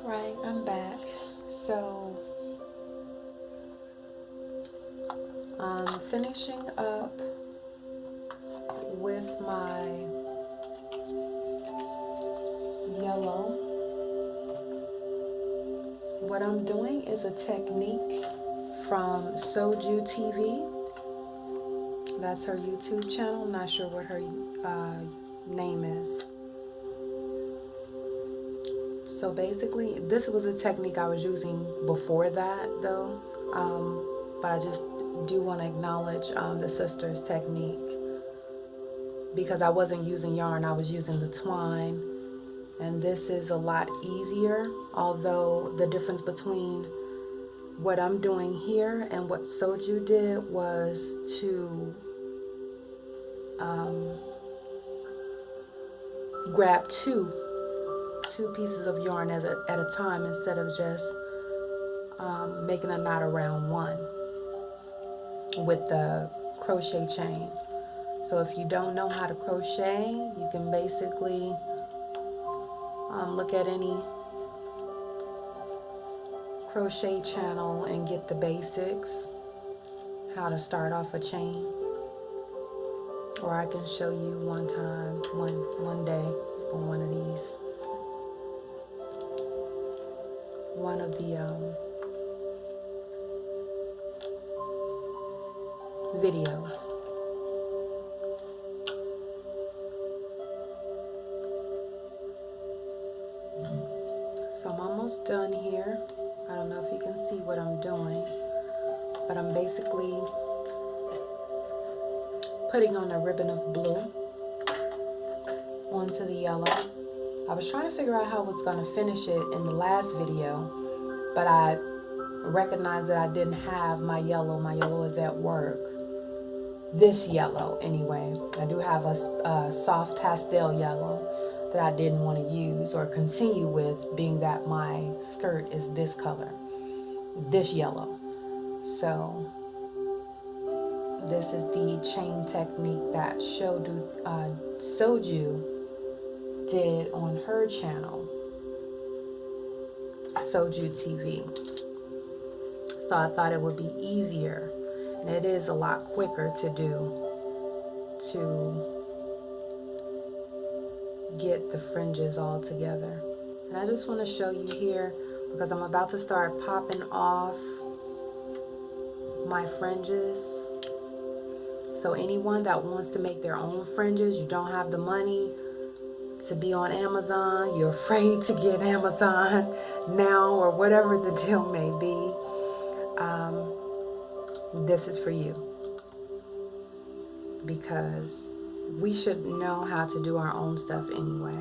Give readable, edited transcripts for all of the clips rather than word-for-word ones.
Alright, I'm back. So, I'm finishing up with my yellow. What I'm doing is a technique from Soju TV. That's her YouTube channel. I'm not sure what her name is. So basically, this was a technique I was using before that, though. But I just do want to acknowledge the sister's technique, because I wasn't using yarn, I was using the twine. And this is a lot easier, although the difference between what I'm doing here and what Soju did was to grab two pieces of yarn at a time, instead of just making a knot around one with the crochet chain. So if you don't know how to crochet, you can basically look at any crochet channel and get the basics, how to start off a chain. Or I can show you one day on one of these, one of the videos. So I'm almost done here. I don't know if you can see what I'm doing, but I'm basically putting on a ribbon of blue onto the yellow. I was trying to figure out how I was going to finish it in the last video, but I recognized that I didn't have my yellow. My yellow is at work. This yellow, anyway. I do have a soft pastel yellow that I didn't want to use or continue with, being that my skirt is this color, this yellow. So this is the chain technique that Soju did on her channel, Soju TV. So I thought it would be easier, and it is a lot quicker to do, to get the fringes all together. And I just want to show you here, because I'm about to start popping off my fringes. So anyone that wants to make their own fringes, you don't have the money to be on Amazon, you're afraid to get Amazon now, or whatever the deal may be, this is for you, because we should know how to do our own stuff anyway.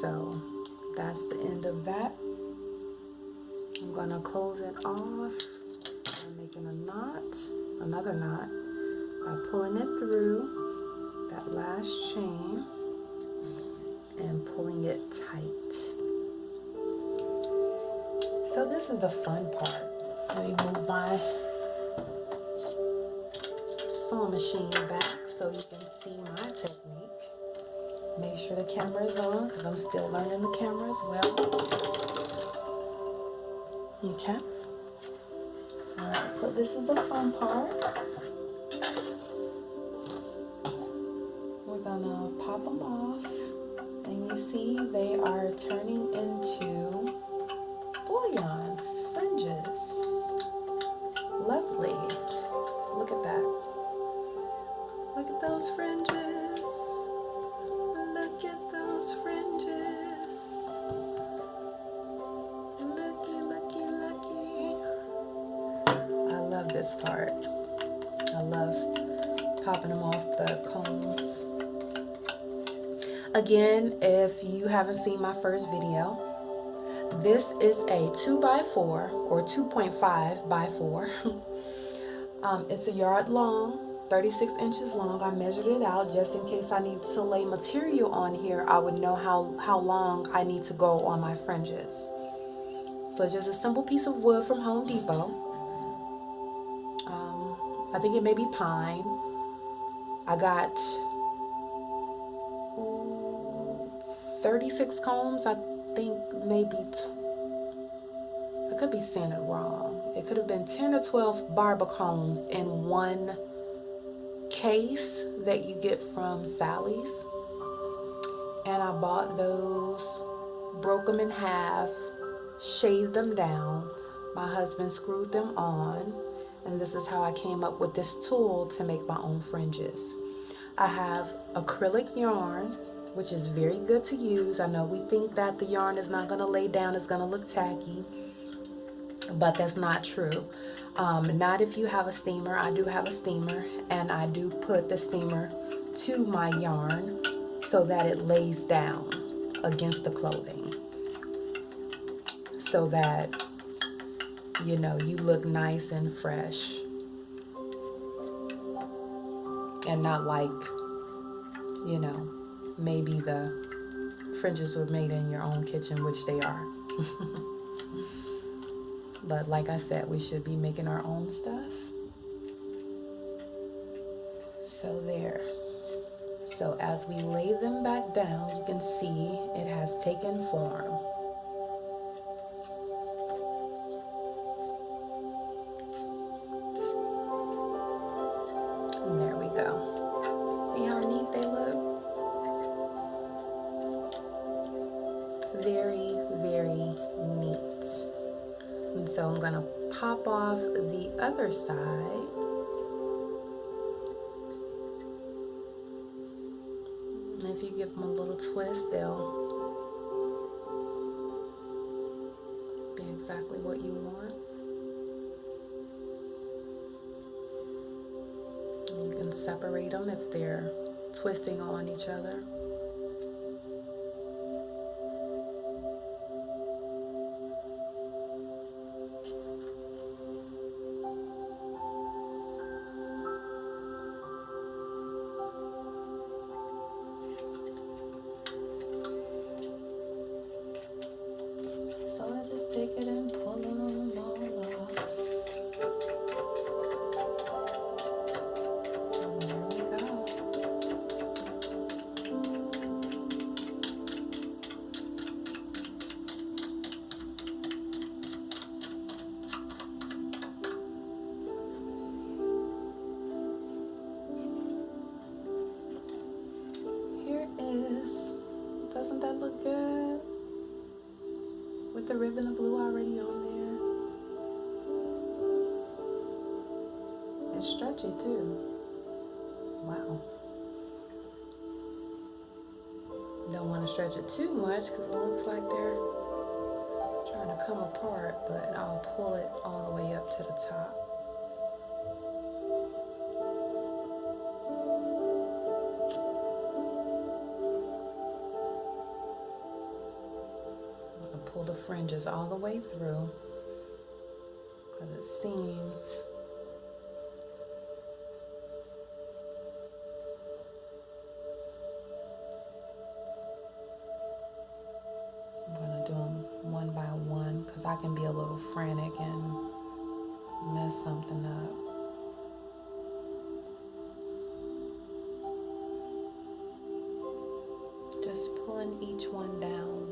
So that's the end of that. I'm gonna close it off. I'm making a knot, another knot, by pulling it through that last chain and pulling it tight. So this is the fun part. Let me move my sewing machine back so you can see my technique. Make sure the camera is on, because I'm still learning the camera as well. Okay. Alright, so this is the fun part. We're gonna pop them off, and you see they are turning into bullions, fringes. Lovely. Look at that. Look at those fringes. Look at those fringes. Looky, looky, looky. I love this part. I love popping them off the combs. Again, if you haven't seen my first video, this is a 2x4 or 2.5 by 4. It's a yard long, 36 inches long. I measured it out just in case I need to lay material on here. I would know how long I need to go on my fringes. So it's just a simple piece of wood from Home Depot. I think it may be pine. I got 36 combs. I think maybe, I could be saying it wrong. It could have been 10 or 12 barber combs in one case that you get from Sally's. And I bought those, broke them in half, shaved them down. My husband screwed them on, and this is how I came up with this tool to make my own fringes. I have acrylic yarn, which is very good to use. I know we think that the yarn is not going to lay down, it's going to look tacky, but that's not true. Not if you have a steamer. I do have a steamer, and I do put the steamer to my yarn so that it lays down against the clothing, so that, you know, you look nice and fresh, and not like, you know, maybe the fringes were made in your own kitchen, which they are. But like I said, we should be making our own stuff. So there. So as we lay them back down, you can see it has taken form. And there we go. See how neat they look? Very, very neat. And so I'm gonna pop off the other side. And if you give them a little twist, they'll be exactly what you want. And you can separate them if they're twisting on each other. Take it and pull them all off. And there we go. Here it is. Doesn't that look good? With the ribbon of blue already on there. It's stretchy too. Wow. Don't want to stretch it too much because it looks like they're trying to come apart, but I'll pull it all the way up to the top. Pull the fringes all the way through because it seems I'm going to do them one by one because I can be a little frantic and mess something up. Just pulling each one down.